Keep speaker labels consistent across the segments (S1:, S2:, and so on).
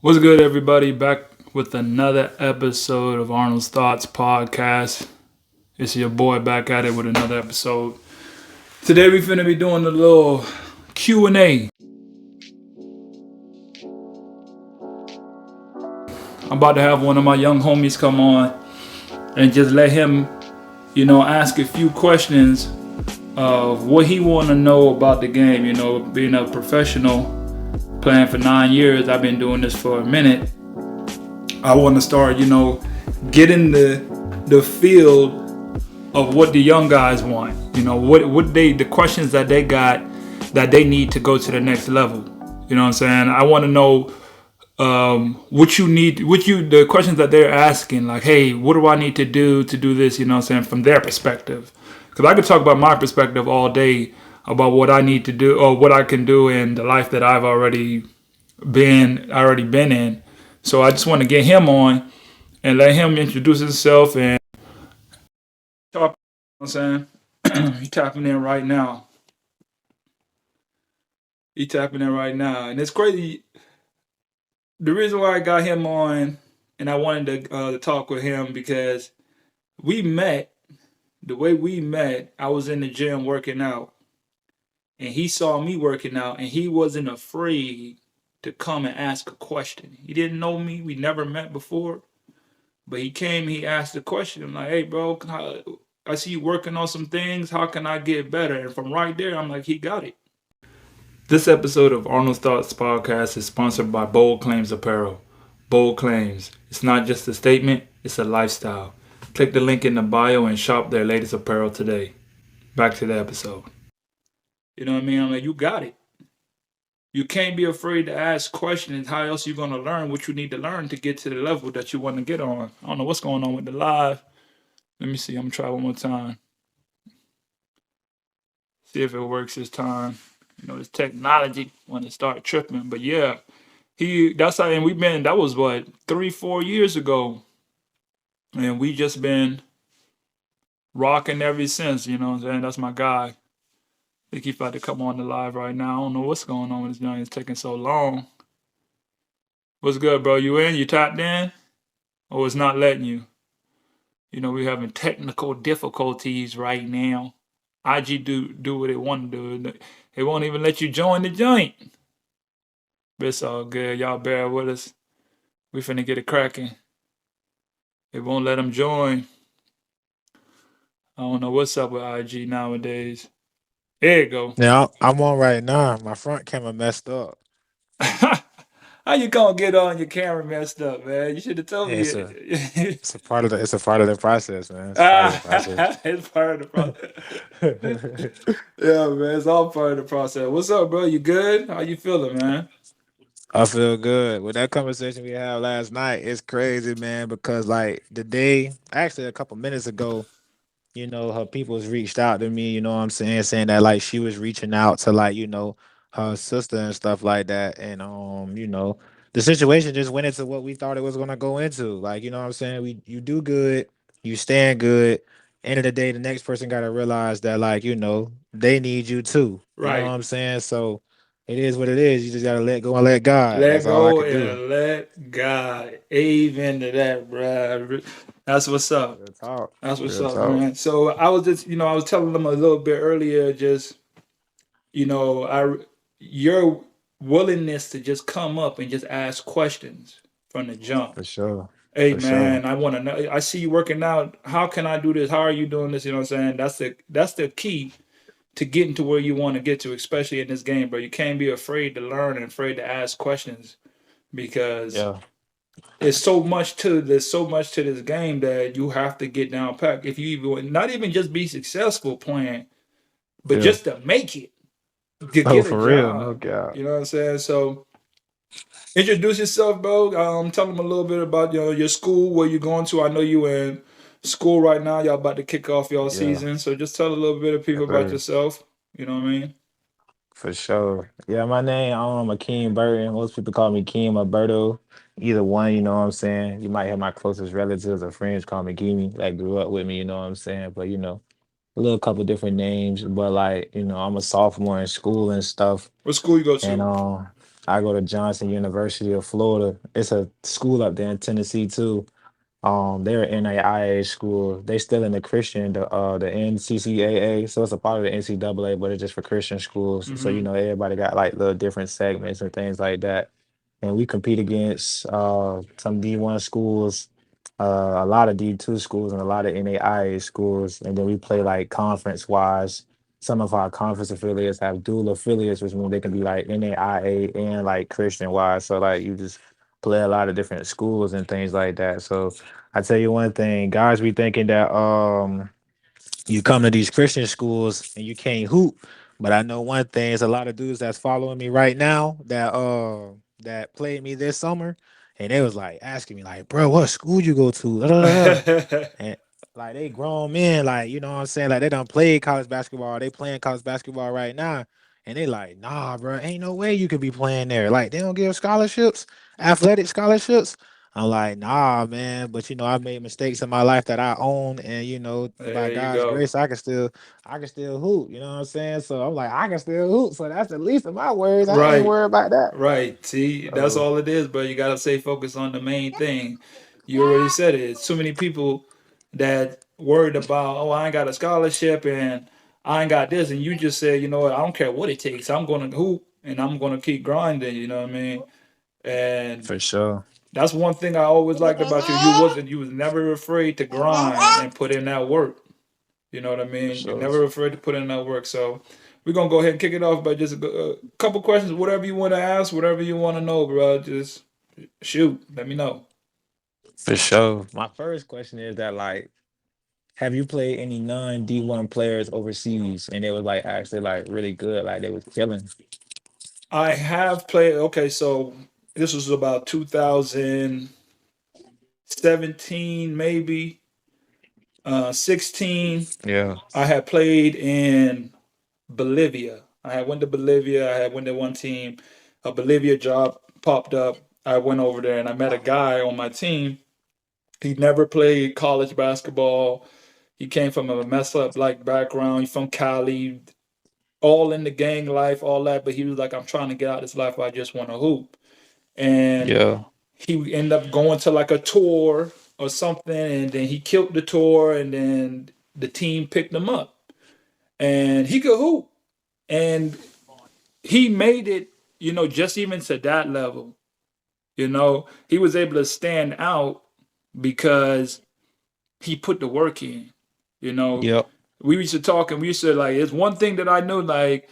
S1: What's good, everybody? Back with another episode of Arnolds Thoughts Podcast. It's your boy back at it with another episode. Today we finna be doing a little Q&A. I'm about to have one of my young homies come on and just let him, ask a few questions of what he want to know about the game. Being a professional, playing for 9 years, I've been doing this for a minute. I want to start, getting the field of what the young guys want. The questions that they got that they need to go to the next level. You know what I'm saying? I want to know the questions that they're asking, like, hey, what do I need to do this? You know what I'm saying? From their perspective, because I could talk about my perspective all day about what I need to do or what I can do in the life that I've already been in. So I just want to get him on and let him introduce himself and talk. You know what I'm saying? He tapping in right now. And it's crazy. The reason why I got him on and I wanted to talk with him because we met. The way we met, I was in the gym working out, and he saw me working out, and he wasn't afraid to come and ask a question. He didn't know me. We never met before. But he came, he asked the question. I'm like, hey, bro, I see you working on some things. How can I get better? And from right there, I'm like, he got it. This episode of Arnolds Thoughts Podcast is sponsored by Boldclaims Apparel. Bold Claims. It's not just a statement, it's a lifestyle. Click the link in the bio and shop their latest apparel today. Back to the episode. You know what I mean? I'm like, you got it. You can't be afraid to ask questions. How else are you going to learn what you need to learn to get to the level that you want to get on? I don't know what's going on with the live. Let me see. I'm going to try one more time. See if it works this time. This technology when it start tripping. But yeah, that was what, 3-4 years ago. And we just been rocking ever since, you know what I'm saying? That's my guy. I think he's about to come on the live right now. I don't know what's going on with this young. It's taking so long. What's good, bro? You in? You tapped in? Or it's not letting you? We're having technical difficulties right now. IG do what it want to do. It won't even let you join the joint. But it's all good. Y'all bear with us. We finna get it cracking. It won't let them join. I don't know what's up with IG nowadays. There you go.
S2: Yeah, I'm on right now. My front camera messed up.
S1: How you gonna get on your camera messed up, man? You should have told me.
S2: It's a it's a part of the process, man. It's part of the process.
S1: It's part of the process. Yeah, man, it's all part of the process. What's up, bro? You good? How you feeling, man?
S2: I feel good. With that conversation we had last night, it's crazy, man, because like the day, actually a couple minutes ago, her people's reached out to me, you know what I'm saying that like she was reaching out to like, her sister and stuff like that. And the situation just went into what we thought it was gonna go into. Like, you know what I'm saying? You do good, you stand good. End of the day, the next person gotta realize that like, they need you too. You know what
S1: Right.
S2: I'm saying? So it is what it is. You just gotta let go and let God.
S1: Let
S2: That's all I
S1: go
S2: could do.
S1: and let God. Amen to that, bro. That's what's up.
S2: Real talk.
S1: That's what's
S2: Real
S1: up,
S2: talk.
S1: man. So I was just, I was telling them a little bit earlier, just, your willingness to just come up and just ask questions from the jump.
S2: For sure.
S1: Hey,
S2: For sure.
S1: man, I want to know. I see you working out. How can I do this? How are you doing this? You know what I'm saying? That's the key to getting to where you want to get to, especially in this game, bro. You can't be afraid to learn and afraid to ask questions because
S2: Yeah.
S1: there's so much to this game that you have to get down pack if you even not even just be successful playing, but
S2: Yeah.
S1: just to make it, to
S2: Oh,
S1: get a
S2: for real, no
S1: job.
S2: doubt.
S1: You know what I'm saying? So introduce yourself, bro. Tell them a little bit about your school, where you're going to. I know you in school right now. Y'all about to kick off y'all
S2: Yeah.
S1: season, so just tell a little bit of
S2: Yes,
S1: people about
S2: sir.
S1: yourself. You know what I mean?
S2: For sure. Yeah, my name, Ak'mee Burton. Most people call me Keem or Berto. Either one, you know what I'm saying? You might have my closest relatives or friends call me Keemy, that grew up with me, you know what I'm saying? But a little couple different names. But like, I'm a sophomore in school and stuff.
S1: What school you go
S2: And
S1: to?
S2: I go to Johnson University of Florida. It's a school up there in Tennessee too. They're an NAIA school. They still in the Christian, the NCCAA, so it's a part of the NCAA, but it's just for Christian schools. So
S1: Mm-hmm.
S2: everybody got like little different segments and things like that. And we compete against some D1 schools, a lot of D2 schools, and a lot of NAIA schools. And then we play like conference wise. Some of our conference affiliates have dual affiliates, which means they can be like NAIA and like Christian wise. So like you just play a lot of different schools and things like that. So I tell you one thing, guys be thinking that you come to these Christian schools and you can't hoop. But I know one thing, it's a lot of dudes that's following me right now that played me this summer, and they was like asking me, like, bro, what school you go to? Da, da, da, da. And like they grown men, like, you know what I'm saying? Like they done played college basketball, they playing college basketball right now. And they like, nah, bro, ain't no way you could be playing there. Like they don't give scholarships, athletic scholarships. I'm like, nah, man. But I made mistakes in my life that I own, and by
S1: There you
S2: God's
S1: go.
S2: grace, I can still hoop. You know what I'm saying? So I'm like, I can still hoop. So that's the least of my worries. I ain't
S1: Right.
S2: worried about that.
S1: Right. See, that's
S2: So
S1: all it is, but you gotta stay focused on the main thing. You already said it. It's too many people that worried about, oh, I ain't got a scholarship and I ain't got this, and you just said, you know what, I don't care what it takes. I'm gonna hoop and I'm gonna keep grinding, you know what I mean? And
S2: for sure,
S1: that's one thing I always liked about you. You was never afraid to grind and put in that work. You know what I
S2: for
S1: mean? You're
S2: sure,
S1: never afraid to put in that work. So we're gonna go ahead and kick it off by just a couple questions, whatever you want to ask, whatever you want to know, bro. Just shoot. Let me know.
S2: for sure. My first question is that like, have you played any non D1 players overseas, and they was like actually like really good, like they was killing?
S1: I have played. Okay, so this was about 2017, maybe 16.
S2: Yeah,
S1: I had played in Bolivia. I had went to Bolivia. I had went to one team. A Bolivia job popped up. I went over there and I met a guy on my team. He never played college basketball. He came from a mess up like background. He's from Cali, all in the gang life, all that. But he was like, I'm trying to get out of this life. I just want to hoop. And
S2: yeah,
S1: he ended up going to like a tour or something, and then he killed the tour, and then the team picked him up, and he could hoop, and he made it. Just even to that level. He was able to stand out because he put the work in. You know,
S2: yep,
S1: we used to talk and we used to like. It's one thing that I knew. Like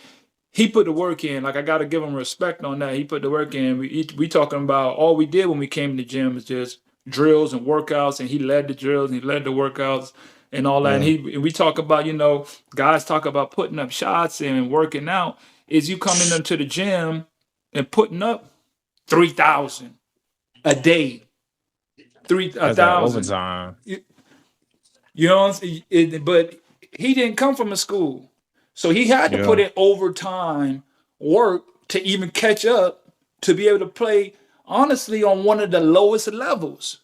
S1: he put the work in. Like I got to give him respect on that. He put the work in. We talking about all we did when we came to the gym is just drills and workouts, and he led the drills and he led the workouts and all that. And
S2: yeah,
S1: we talk about guys talk about putting up shots and working out. Is you coming into the gym and putting up 3,000 a day, three a
S2: that's that
S1: thousand.
S2: overtime.
S1: You know what I'm saying? But he didn't come from a school. So he had to put
S2: Yeah,
S1: in overtime work to even catch up to be able to play honestly on one of the lowest levels.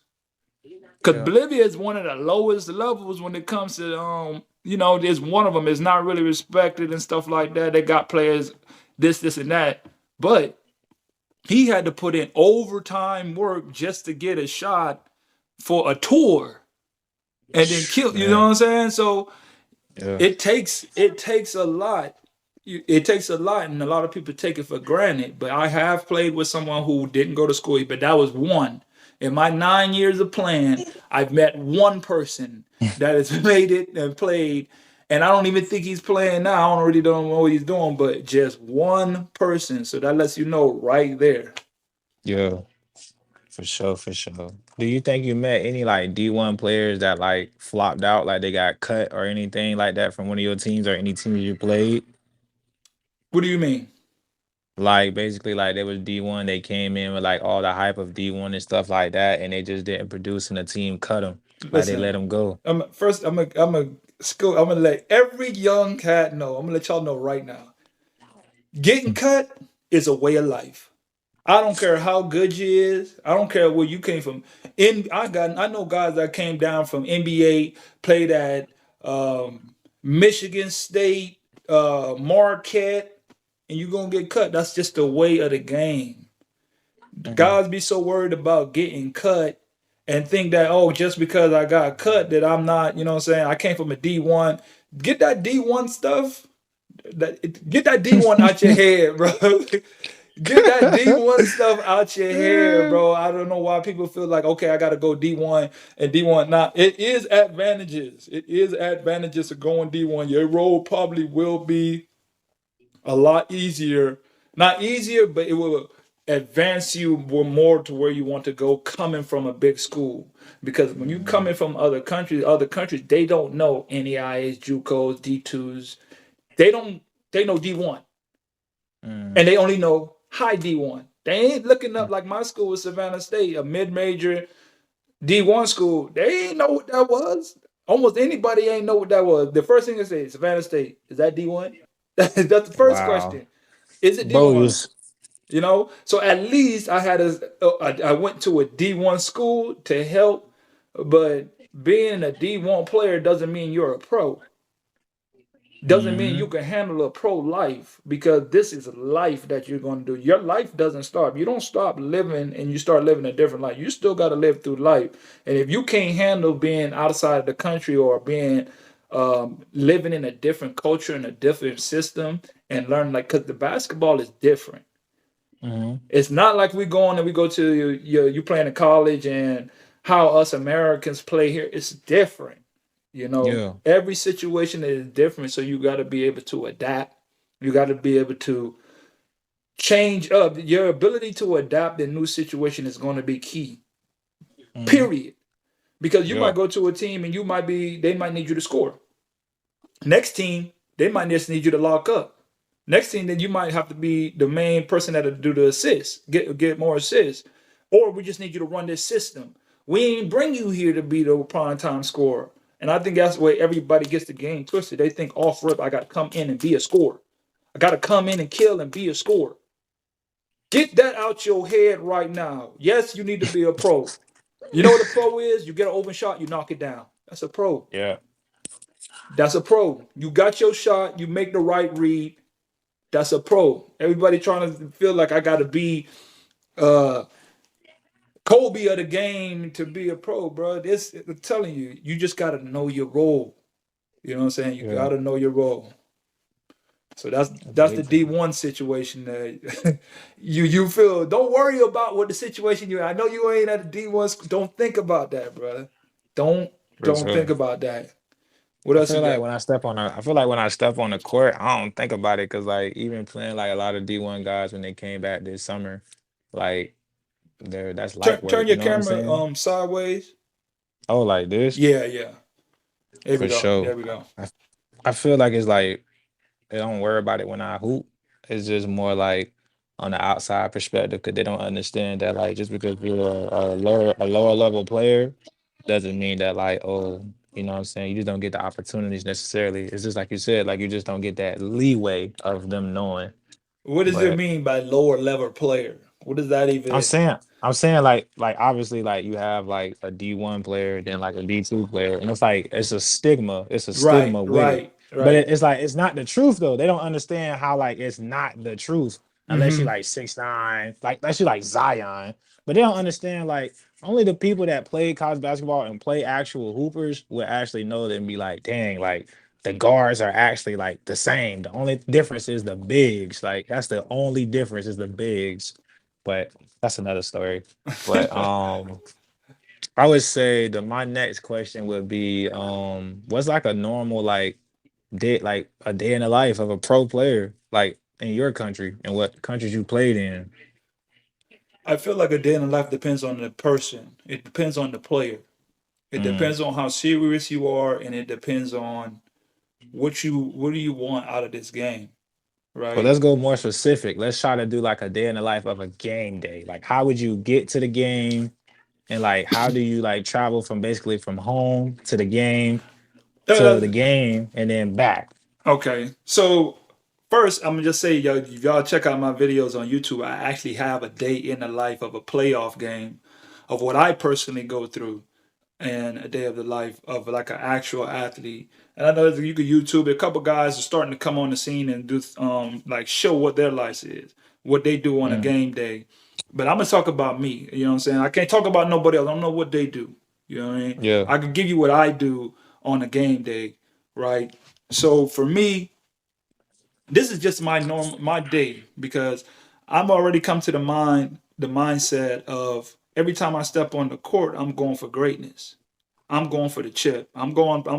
S1: Because
S2: yeah,
S1: Bolivia is one of the lowest levels when it comes to there's one of them is not really respected and stuff like that. They got players this and that. But he had to put in overtime work just to get a shot for a tour and then kill. You know what
S2: man,
S1: I'm saying? So
S2: yeah,
S1: it takes a lot. It takes a lot, and a lot of people take it for granted. But I have played with someone who didn't go to school, but that was one. In my 9 years of playing, I've met one person that has made it and played, and I don't even think he's playing now. I don't know what he's doing, but just one person. So that lets you know right there.
S2: yeah. For sure, for sure. Do you think you met any like D1 players that like flopped out, like they got cut or anything like that from one of your teams or any teams you played?
S1: What do you mean?
S2: Like basically like they was D1, they came in with like all the hype of D1 and stuff like that, and they just didn't produce and the team cut them. Like they let
S1: Listen,
S2: them go.
S1: I'm gonna let every young cat know. I'm gonna let y'all know right now. Getting cut is a way of life. I don't care how good you is. I don't care where you came from. I know guys that came down from NBA, played at Michigan State, Marquette. and you're gonna get cut. That's just the way of the game.
S2: Mhm.
S1: Guys be so worried about getting cut and think that, oh, just because I got cut that I'm not, you know what I'm saying? I came from a D1. Get that D1 stuff. Get that D1 out your head, bro. Get that D1 stuff out your head, bro. I don't know why people feel like, okay, I gotta go D1 and D1. Now, it is advantages. It is advantages of going D1. Your role probably will be a lot easier. Not easier, but it will advance you more to where you want to go coming from a big school. Because when you
S2: Mhm.
S1: coming from other countries, they don't know NEIs, JUCOs, D2s. They don't they know D1.
S2: Mhm.
S1: And they only know high D1. They ain't looking up like my school was Savannah State, a mid-major D1 school. They ain't know what that was. Almost anybody ain't know what that was. The first thing they say, Savannah State, is that D1? That's the first
S2: Wow.
S1: question. Is it
S2: Bro,
S1: D1?
S2: just
S1: You know, so at least I went to a D1 school to help, but being a D1 player doesn't mean you're a pro. Doesn't mean you
S2: mhm.
S1: can handle a pro life, because this is life that you're going to do. Your life doesn't stop. You don't stop living and you start living a different life. You still got to live through life. And if you can't handle being outside of the country or being living in a different culture and a different system and learn, like, because the basketball is different.
S2: Mhm.
S1: It's not like we go on and we go to you playing in college and how us Americans play here. It's different. You know,
S2: Yeah.
S1: every situation is different, so you got to be able to adapt. You got to be able to change up. Your ability to adapt in new situation is going to be key.
S2: Mhm.
S1: Period. Because you
S2: Yeah.
S1: might go to a team and they might need you to score. Next team, they might just need you to lock up. Next team, then you might have to be the main person that'll do the assists, get more assists, or we just need you to run this system. We ain't bring you here to be the prime time scorer. And I think that's the way everybody gets the game twisted. They think off rip, I got to come in and be a scorer. I got to come in and kill and be a scorer. Get that out your head right now. Yes, you need to be a pro. You know what a pro is? You get an open shot, you knock it down. That's a pro.
S2: Yeah.
S1: That's a pro. You got your shot, you make the right read. That's a pro. Everybody trying to feel like I got to be uh, Kobe of the game to be a pro, bro. I'm telling you, you just got to know your role. You know what I'm saying? You got
S2: Yeah.
S1: to know your role. So that's the
S2: Big time.
S1: D1 situation that you feel. Don't worry about what the situation you're in. I know you ain't at the D1. Don't think about that, bro. Don't
S2: For
S1: don't think
S2: sure.
S1: about that. What else you got?
S2: I feel like when I step on the court, I don't think about it because like even playing like a lot of D1 guys when they came back this summer, like that's light
S1: Turn
S2: work. You
S1: your
S2: know what I'm
S1: camera
S2: saying?
S1: sideways.
S2: Oh, like this
S1: Yeah, yeah. There we
S2: for
S1: go.
S2: sure.
S1: There we go.
S2: I I feel like it's like they don't worry about it when I hoop. It's just more like on the outside perspective because they don't understand that like just because you're a lower level player doesn't mean that like oh you know what I'm saying you just don't get the opportunities necessarily. It's just like you said like you just don't get that leeway of them knowing.
S1: What does it
S2: But
S1: mean by lower level player? What does that even?
S2: I'm saying like obviously like you have like a D1 player, then like a D2 player, and it's like it's a stigma. It's a
S1: Right,
S2: stigma with it.
S1: right,
S2: But
S1: right.
S2: it's like it's not the truth though. They don't understand how like it's not the truth unless you
S1: Mm-hmm.
S2: like 6'9", like unless you like Zion. But they don't understand like only the people that play college basketball and play actual hoopers will actually know that and be like, dang, like the guards are actually like the same. The only difference is the bigs. Like that's the only difference is the bigs. But that's another story. But I would say that my next question would be what's like a normal like a day in the life of a pro player like in your country and what countries you played in.
S1: I feel like a day in the life depends on the person. It depends on the player. It
S2: Mm.
S1: depends on how serious you are, and it depends on what do you want out of this game,
S2: But
S1: right?
S2: let's go more specific. Let's try to do like a day in the life of a game day. Like how would you get to the game and like how do you like travel from basically from home to
S1: Uh,
S2: the game and then back?
S1: okay, so first I'm gonna just say, y'all, if y'all check out my videos on YouTube, I actually have a day in the life of a playoff game, of what I personally go through. and a day of the life of like an actual athlete. And I know that you could YouTube it. A couple guys are starting to come on the scene and do like show what their life is, what they do on a
S2: Mm.
S1: game day. But I'm gonna talk about me. You know what I'm saying? I can't talk about nobody else. I don't know what they do. You know what I mean?
S2: Yeah.
S1: I could give you what I do on a game day, right? So for me, this is just my day because I'm already come to the mindset of every time I step on the court, I'm going for greatness. I'm going for the chip. I'm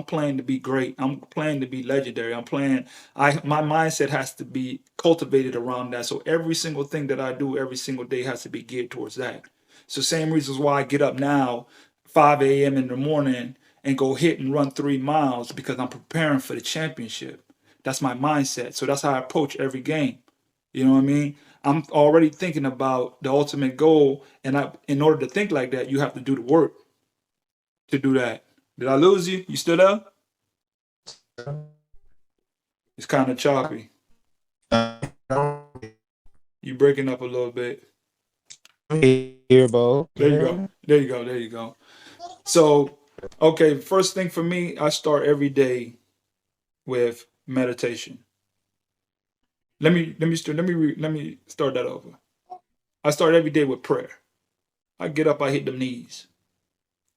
S1: playing to be great. I'm playing to be legendary. I'm playing my mindset has to be cultivated around that. So every single thing that I do every single day has to be geared towards that. So same reasons why I get up now 5 a.m. in the morning and go hit and run 3 miles because I'm preparing for the championship. That's my mindset. So that's how I approach every game. You know what I mean? I'm already thinking about the ultimate goal, and in order to think like that, you have to do the work to do that. Did I lose you? You still there? It's kind of choppy. You breaking up a little bit.
S2: Here, Bo.
S1: There you go. There you go. There you go. So, okay, first thing for me, I start every day with meditation. Let me start that over. I start every day with prayer. I get up, I hit them knees.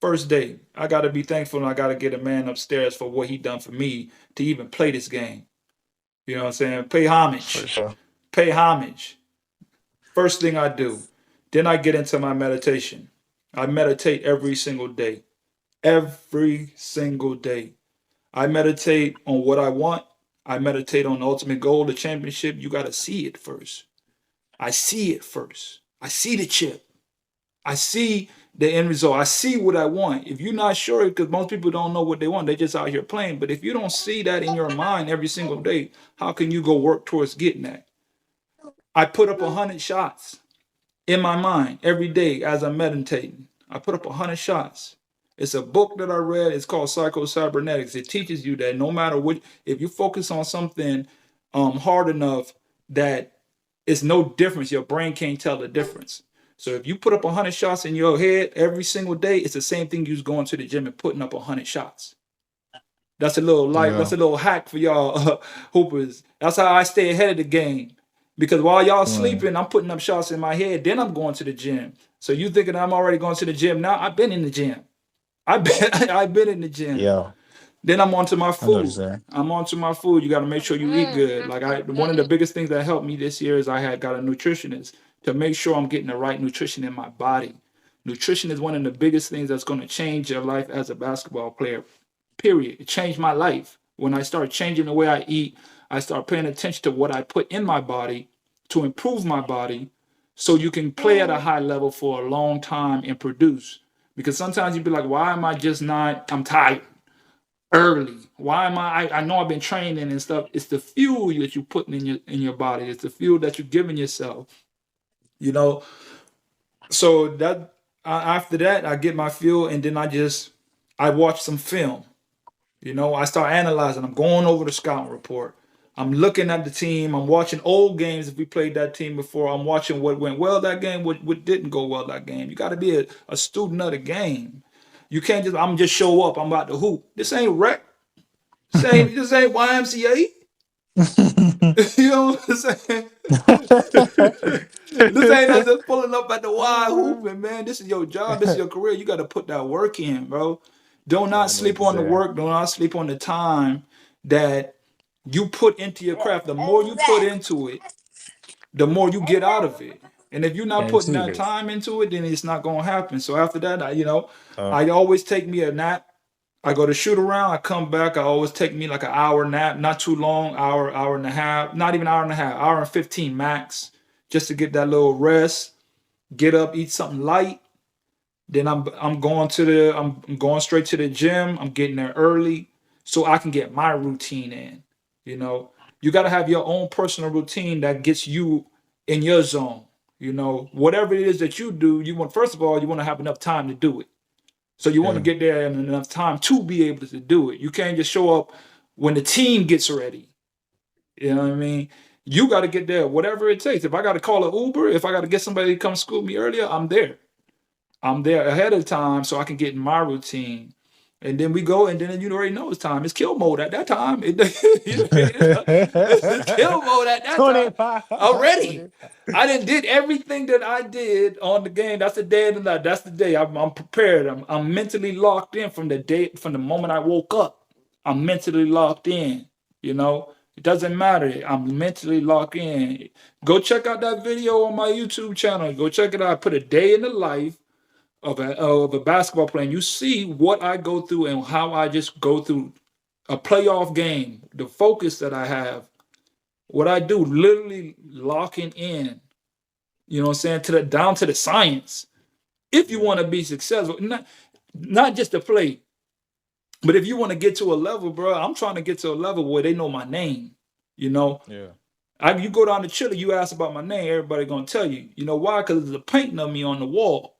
S1: First day, I gotta be thankful and I gotta get a man upstairs for what he done for me to even play this game. You know what I'm saying? Pay
S2: For
S1: homage.
S2: sure.
S1: Pay homage. First thing I do. Then I get into my meditation. I meditate every single day. Every single day. I meditate on what I want. I meditate on the ultimate goal, the championship. You got to see it first. I see it first. I see the chip. I see the end result. I see what I want. If you're not sure, because most people don't know what they want, they just out here playing. But if you don't see that in your mind every single day, how can you go work towards getting that? I put up 100 shots in my mind every day as I'm meditating. I put up 100 shots. It's a book that I read. It's called Psycho-Cybernetics. It teaches you that no matter what, if you focus on something hard enough, that it's no difference. Your brain can't tell the difference. So if you put up 100 shots in your head every single day, it's the same thing you going to the gym and putting up 100 shots. That's a little life.
S2: Yeah.
S1: That's a little hack for y'all hoopers. That's how I stay ahead of the game. Because while y'all
S2: Right.
S1: sleeping, I'm putting up shots in my head. Then I'm going to the gym. So you thinking I'm already going to the gym now? I've been in the gym. I've been I've been in the gym.
S2: Yeah.
S1: Then I'm onto my
S2: I know what you're
S1: food.
S2: saying.
S1: I'm onto my food. You got to make sure you eat good. One of the biggest things that helped me this year is I had got a nutritionist to make sure I'm getting the right nutrition in my body. Nutrition is one of the biggest things that's going to change your life as a basketball player. Period. It changed my life. When I started changing the way I eat, I start paying attention to what I put in my body to improve my body so you can play at a high level for a long time and produce. Because sometimes you'd be like, why am I just not, I'm tired early. Why am I know I've been training and stuff. It's the fuel that you putting in your body. It's the fuel that you're giving yourself. You know, so that after that I get my fuel and then I watch some film. You know, I start analyzing. I'm going over the scouting report. I'm looking at the team. I'm watching old games if we played that team before. I'm watching what went well that game, what didn't go well that game. You got to be a student of the game. You can't I'm just show up. I'm about to hoop. This ain't rec. This ain't YMCA. You know what I'm saying? This ain't us just pulling up at the Y hooping, man. This is your job. This is your career. You got to put that work in, bro. Do
S2: Yeah,
S1: not
S2: I know what
S1: sleep
S2: you're
S1: on the
S2: saying.
S1: work. Do not sleep on the time that you put into your craft. The more you put into it, the more you get out of it. And if you're not
S2: And
S1: putting
S2: see
S1: that
S2: this.
S1: time into it, then it's not going to happen. So after that,
S2: Uh,
S1: I always take me a nap. I go to shoot around. I come back. I always take me like an hour nap, not too long, hour and a half, not even hour and a half, hour and 15 max, just to get that little rest. Get up, eat something light. Then I'm going straight to the gym. I'm getting there early so I can get my routine in. You know, you got to have your own personal routine that gets you in your zone. You know, whatever it is that you do, you want first of all you want to have enough time to do it. So you want to
S2: yeah.
S1: get there in enough time to be able to do it. You can't just show up when the team gets ready. You know what I mean? You got to get there, whatever it takes. If I got to call an Uber, if I got to get somebody to come scoop me earlier, I'm there. I'm there ahead of time so I can get in my routine. And then we go, and then you already know it's time. It's kill mode at that time. It's kill mode at that time.
S2: 25.
S1: Already.
S2: 25.
S1: I did everything that I did on the game. That's the day of the night. That's the day. I'm prepared. I'm mentally locked in from the day, from the moment I woke up. I'm mentally locked in. You know, it doesn't matter. I'm mentally locked in. Go check out that video on my YouTube channel. Go check it out. I put a day in the life of a basketball player. And you see what I go through and how I just go through a playoff game. The focus that I have. What I do, literally locking in. You know what I'm saying? Down to the science. If you want to be successful, not just to play, but if you want to get to a level, bro, I'm trying to get to a level where they know my name. You know,
S2: Yeah.
S1: you go down to Chile, you ask about my name, everybody gonna tell you. You know why? Because there's a painting of me on the wall.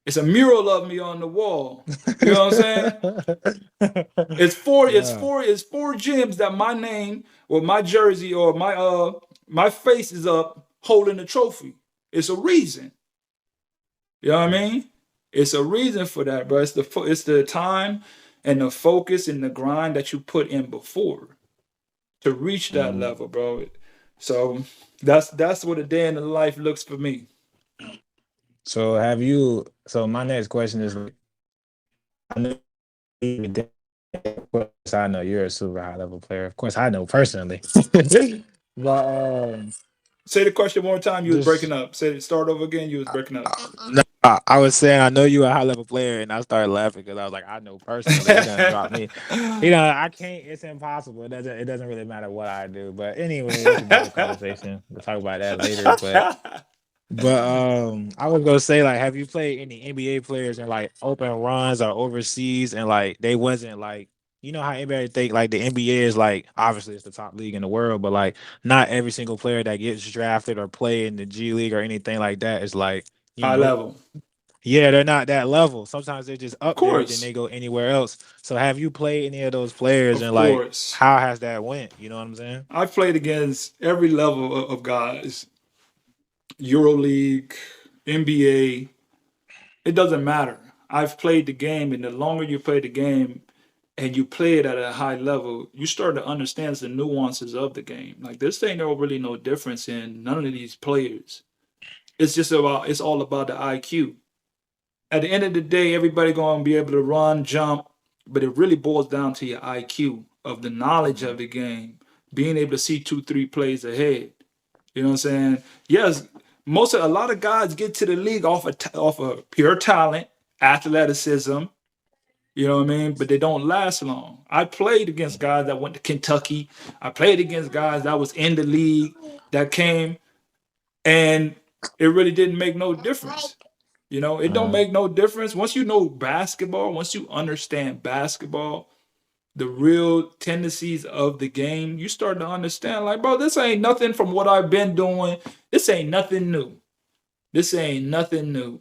S1: It's a mural of me on the wall. You know what I'm saying? It's four. It's
S2: Yeah.
S1: four. It's four gyms that my name or my jersey or my face is up holding the trophy. It's a reason. You know what I mean? It's a reason for that, bro. It's the time and the focus and the grind that you put in before to reach that
S2: Mhm.
S1: level, bro. So that's what a day in the life looks for me.
S2: So have you? So my next question is, I know of course I know you're a super high level player. Of course I know personally, but
S1: Say the question one more time. You was breaking
S2: just
S1: up. Start over again. You was breaking up.
S2: no, I was saying I know you a high level player, and I started laughing because I was like, I know personally he done dropped me. I can't. It's impossible. It doesn't really matter what I do. But anyway, that's another conversation. We'll talk about that later. But I was gonna say, like, have you played any NBA players in like open runs or overseas, and like they wasn't like, how everybody think like the NBA is like, obviously it's the top league in the world, but like not every single player that gets drafted or play in the G League or anything like that is like, you
S1: High
S2: know,
S1: level.
S2: yeah, they're not that level. Sometimes they're just
S1: Of
S2: up there, then
S1: course.
S2: they go anywhere else. So have you played any of those players,
S1: Of
S2: and like
S1: course.
S2: how has that went? You know what I'm saying?
S1: I've played against every level of guys. EuroLeague, NBA. It doesn't matter. I've played the game, and the longer you play the game and you play it at a high level, you start to understand the nuances of the game. Like this ain't really no difference in none of these players. It's all about the IQ. At the end of the day, everybody gonna be able to run, jump, but it really boils down to your IQ of the knowledge of
S2: Mhm.
S1: the game, being able to see 2, 3 plays ahead. You know what I'm saying? Yes, a lot of guys get to the league off of pure talent, athleticism. You know what I mean? But they don't last long. I played against guys that went to Kentucky. I played against guys that was in the league that came, and it really didn't make no difference. You know, it don't
S2: Mhm.
S1: make no difference. Once you know basketball, once you understand basketball, the real tendencies of the game, you start to understand, like, bro, this ain't nothing from what I've been doing. This ain't nothing new. This ain't nothing new.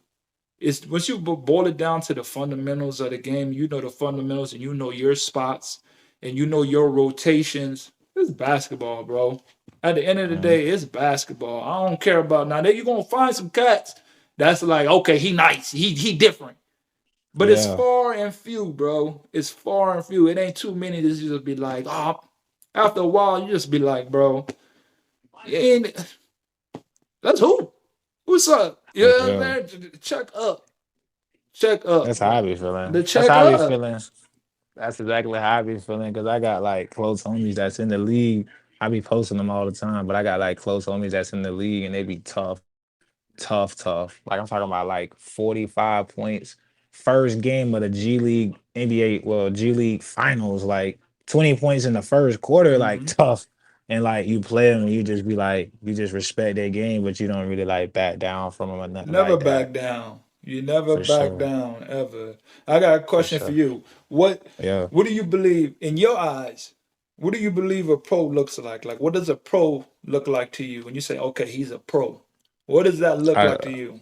S1: It's once you boil it down to the fundamentals of the game, you know the fundamentals and you know your spots and you know your rotations. It's basketball, bro. At the end of the
S2: Mhm.
S1: day, it's basketball. I don't care about now. You're gonna find some cats that's like, okay, he nice, he different. But it's
S2: Yeah.
S1: far and few, bro. It's far and few. It ain't too many to just be like, oh, after a while, you just be like, bro, you ain't, that's who? What's up? You
S2: For
S1: know what
S2: sure.
S1: I'm saying? Check up. Check up,
S2: That's how I
S1: bro.
S2: be feeling.
S1: The
S2: That's
S1: check
S2: how I be
S1: up.
S2: feeling. That's exactly how I be feeling because I got like close homies that's in the league. I be posting them all the time, but I got like close homies that's in the league and they be tough, tough, tough. Like I'm talking about like 45 points. First game of the G League NBA, well, G League finals, like 20 points in the first quarter, like
S1: Hmm.
S2: tough. And like you play them and you just be like, you just respect their game, but you don't really like back down from them or nothing
S1: Never
S2: like
S1: back
S2: that.
S1: down. You never
S2: For
S1: back
S2: sure.
S1: down ever. I got a
S2: For
S1: question for
S2: sure.
S1: you. What
S2: Yeah.
S1: What do you believe in your eyes? What do you believe a pro looks like? Like, what does a pro look like to you when you say, okay, he's a pro? What does that look
S2: I
S1: like to you?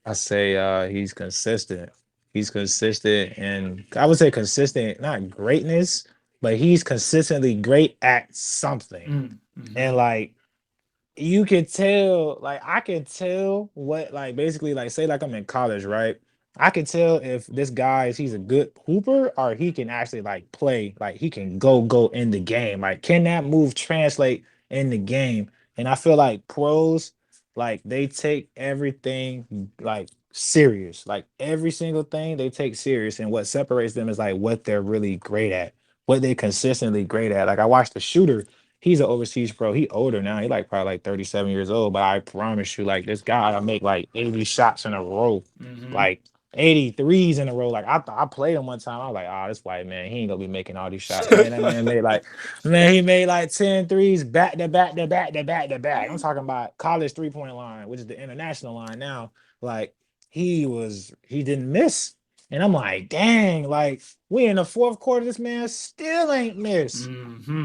S2: I say he's consistent. He's consistent and I would say consistent, not greatness, but he's consistently great at something.
S1: Mm-hmm.
S2: And like you can tell, like I can tell what, like basically, like say like I'm in college, right? I can tell if this guy is he's a good hooper or he can actually like play, like he can go in the game. Like can that move translate in the game? And I feel like pros, like they take everything like serious, like every single thing they take serious, and what separates them is like what they're really great at, what they consistently great at. Like I watched the shooter. He's an overseas pro. He older now. He like probably like 37 years old. But I promise you, like this guy, I make like 80 shots in a row,
S1: Mm-hmm.
S2: like 83s in a row. Like I played him one time. I was like, oh, this white man, he ain't gonna be making all these shots. Man, that man made like, man, he made like 10 threes back to back to back to back to back. I'm talking about college 3-point line, which is the international line now. Like he didn't miss. And I'm like, dang, like we in the fourth quarter, this man still ain't missed.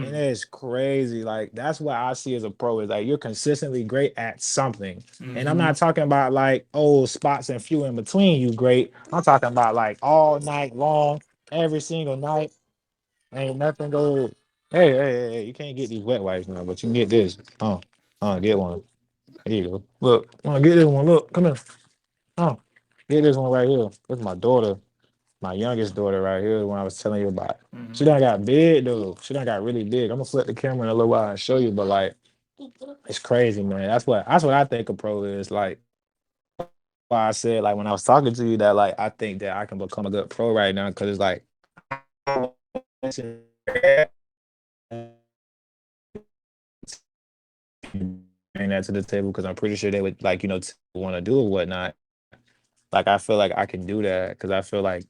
S2: And
S1: Mm-hmm.
S2: it's crazy. Like that's what I see as a pro is like you're consistently great at something. And I'm
S1: Mm-hmm.
S2: not talking about like oh spots and few in between you great. I'm talking about like all night long, every single night. Ain't nothing go. Hey, you can't get these wet wipes now, but you can get this. Get one. Here you go. Look, get this one. Look, come here. Oh, get this one right here. This is my daughter, my youngest daughter right here, the one I was telling you about. She
S1: Mm-hmm.
S2: done got big though. She done got really big. I'm gonna flip the camera in a little while and show you, but like it's crazy, man. That's what I think a pro is. Like why I said like when I was talking to you that like I think that I can become a good pro right now because it's like bring that to the table because I'm pretty sure they would like want to do or whatnot. Like I feel like I can do that because I feel like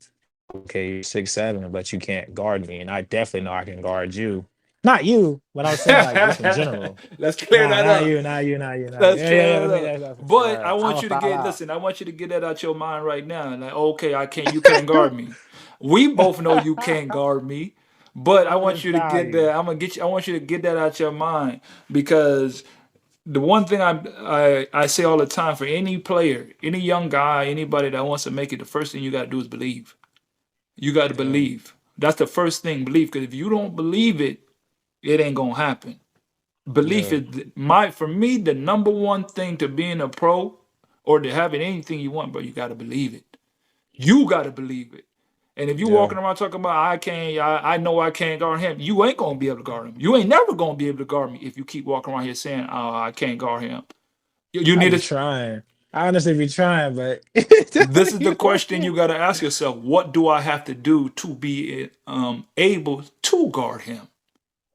S2: okay, you're 6'7", but you can't guard me, and I definitely know I can guard you. Not you, but I'm saying like just in general.
S1: Let's clear
S2: Nah,
S1: that
S2: not
S1: up.
S2: you, not you, not you, not you.
S1: Let's
S2: Yeah.
S1: clear
S2: Let
S1: that
S2: me.
S1: up. But I
S2: I'm
S1: want
S2: a
S1: you to
S2: foul
S1: get
S2: out.
S1: listen. I want you to get that out your mind right now. Like, okay, I can't. You can't guard me. We both know you can't guard me. But I
S2: I'm
S1: want
S2: just
S1: you to get that.
S2: shouting.
S1: I'm gonna get you. I want you to get that out your mind because the one thing I say all the time for any player, any young guy, anybody that wants to make it, the first thing you got to do is believe. You got to
S2: Yeah,
S1: believe. That's the first thing. Believe. Because if you don't believe it, it ain't gonna happen. Belief
S2: yeah,
S1: is my for me the number one thing to being a pro or to having anything you want, but you got to believe it. You got to believe it. And if you
S2: yeah.
S1: walking around talking about I know I can't guard him, you ain't gonna be able to guard him. You ain't never gonna be able to guard me if you keep walking around here saying, "Oh, I can't guard him." You
S2: I
S1: need
S2: be
S1: to.
S2: trying. I honestly be trying, but
S1: This is the
S2: you know what
S1: question
S2: I
S1: you got to ask yourself: what do I have to do to be able to guard him?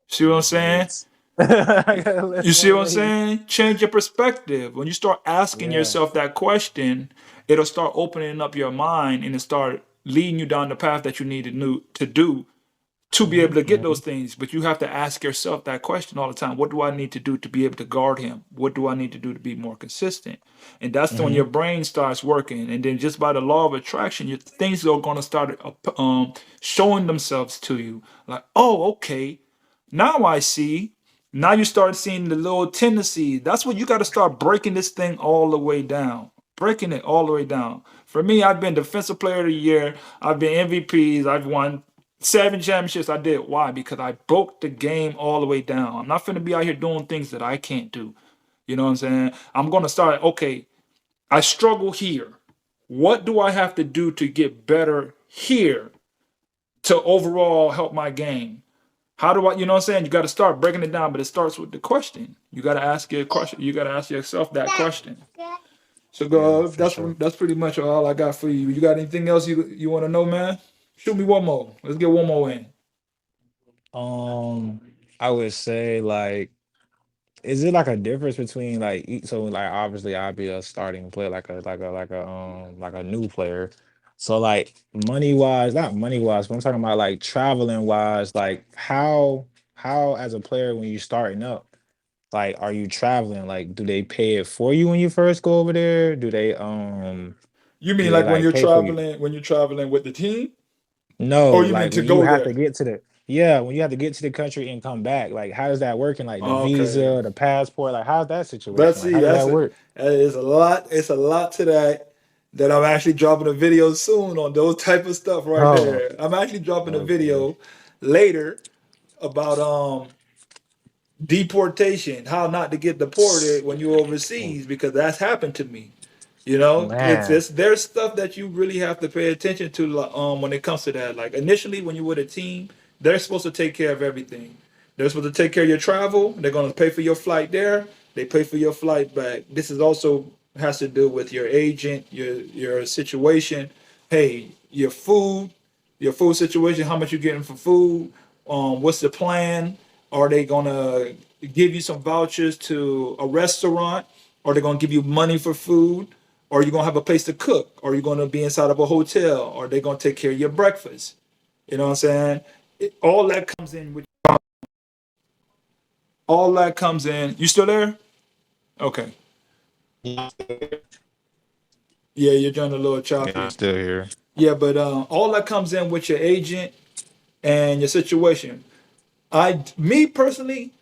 S1: See
S2: I
S1: what I'm
S2: lift
S1: saying?
S2: weights. I gotta
S1: You
S2: lift
S1: see
S2: more
S1: what I'm
S2: weights.
S1: saying? Change your perspective. When you start asking
S2: Yeah.
S1: yourself that question, it'll start opening up your mind and it start leading you down the path that you need to do to be able to get those
S2: Hmm.
S1: things. But you have to ask yourself that question all the time. What do I need to do to be able to guard him? What do I need to do to be more consistent? And that's when
S2: Hmm.
S1: your brain starts working. And then just by the law of attraction, your things are going to start showing themselves to you. Like, oh, okay, now I see. Now you start seeing the little tendencies. That's what you got to start breaking this thing all the way down. Breaking it all the way down. For me, I've been defensive player of the year. I've been MVPs. I've won 7 championships. I did. Why? Because I broke the game all the way down. I'm not going to be out here doing things that I can't do. You know what I'm saying? I'm going to start, okay, I struggle here. What do I have to do to get better here to overall help my game? How do I, you know what I'm saying? You got to start breaking it down, but it starts with the question. You got to ask your question. You got to ask yourself that question. So
S2: Yeah,
S1: go.
S2: for sure.
S1: That's pretty much all I got for you. You got anything else you want to know, man? Shoot me one more. Let's get one more in.
S2: Um, I would say like, is it like a difference between like so like obviously I'd be a starting player like a new player. So like money wise, not money wise, but I'm talking about like traveling wise, like how as a player when you starting up, like are you traveling? Like do they pay it for you when you first go over there?
S1: You
S2: Do
S1: mean
S2: they
S1: like
S2: like pay for you?
S1: when you're traveling with the team,
S2: No,
S1: or you mean
S2: like
S1: to
S2: when you
S1: go
S2: have to
S1: there?
S2: get to the yeah, when you have to get to the country and come back, like how does that work? And like the
S1: Okay.
S2: visa, the passport, like how's that situation?
S1: Let's
S2: Like
S1: see.
S2: how does that work?
S1: That is a lot. It's a lot to that. That I'm actually dropping a video soon on those type of stuff right
S2: Oh,
S1: there. I'm actually dropping a
S2: okay.
S1: video later about deportation, how not to get deported when you're overseas, because that's happened to me. You know,
S2: Man.
S1: there's stuff that you really have to pay attention to when it comes to that. Like initially, when you're with a team, they're supposed to take care of everything. They're supposed to take care of your travel. They're going to pay for your flight there. They pay for your flight back. This is also has to do with your agent, your situation. Hey, your food situation. How much you getting for food? What's the plan? Are they gonna give you some vouchers to a restaurant? Are they gonna give you money for food? Are you gonna have a place to cook? Are you gonna be inside of a hotel? Are they gonna take care of your breakfast? You know what I'm saying? All that comes in. All that comes in. You still there? Okay.
S2: Yeah,
S1: Yeah, you're doing a little
S2: I'm
S1: choppy.
S2: still here.
S1: Yeah, but all that comes in with your agent and your situation. Me personally,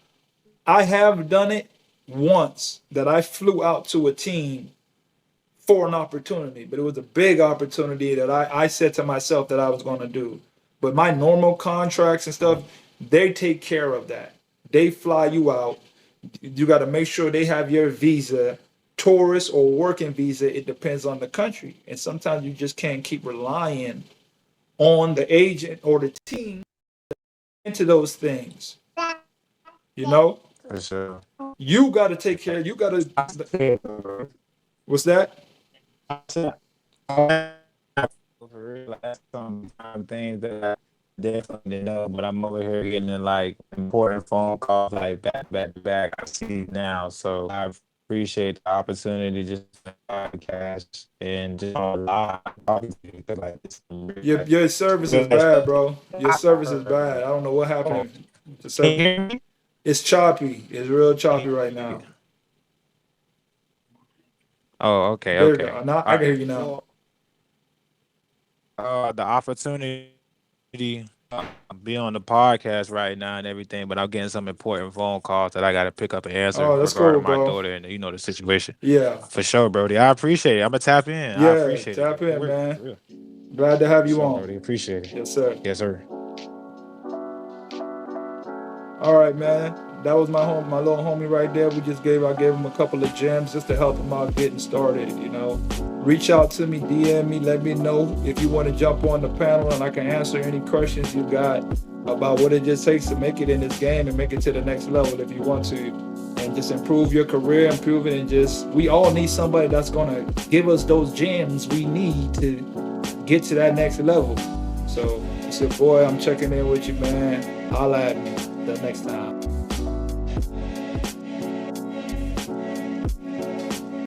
S1: I have done it once that I flew out to a team for an opportunity, but it was a big opportunity that I said to myself that I was going to do. But my normal contracts and stuff, they take care of that. They fly you out. You got to make sure they have your visa, tourist or working visa. It depends on the country. And sometimes you just can't keep relying on the agent or the team into those things. You know,
S2: For sure.
S1: you got to take care. You got to. What's that?
S2: For real, that's some things that I definitely didn't know, but I'm over here getting like important phone calls like back to back. I see now, so I appreciate the opportunity just to podcast and just on live talking to you because like this
S1: Your service is bad, bro. Your service is bad. I don't know what happened. The
S2: Can you
S1: service,
S2: hear me?
S1: it's choppy. It's real choppy right
S2: Can you-
S1: now.
S2: Oh, okay,
S1: There we
S2: okay.
S1: go. Now
S2: All
S1: I can hear
S2: right.
S1: you now.
S2: Well, the opportunity be on the podcast right now and everything, but I'm getting some important phone calls that I got to pick up and answer
S1: Oh, that's cool,
S2: regarding my
S1: bro.
S2: daughter and the situation.
S1: Yeah,
S2: For sure, Brody. I appreciate it. I'm gonna tap in. I
S1: yeah.
S2: appreciate it.
S1: Tap
S2: For
S1: in,
S2: real. For
S1: man.
S2: real.
S1: Glad to have
S2: For
S1: you
S2: sure,
S1: on.
S2: Brody. Appreciate it.
S1: Yes, sir.
S2: Yes, sir.
S1: All right, man. That was my little homie right there. I gave him a couple of gems just to help him out getting started. You know, reach out to me, DM me, let me know if you want to jump on the panel, and I can answer any questions you got about what it just takes to make it in this game and make it to the next level if you want to, and just improve your career, improve it, and just we all need somebody that's gonna give us those gems we need to get to that next level. So it's your boy. I'm checking in with you, man. Holla at me the next time.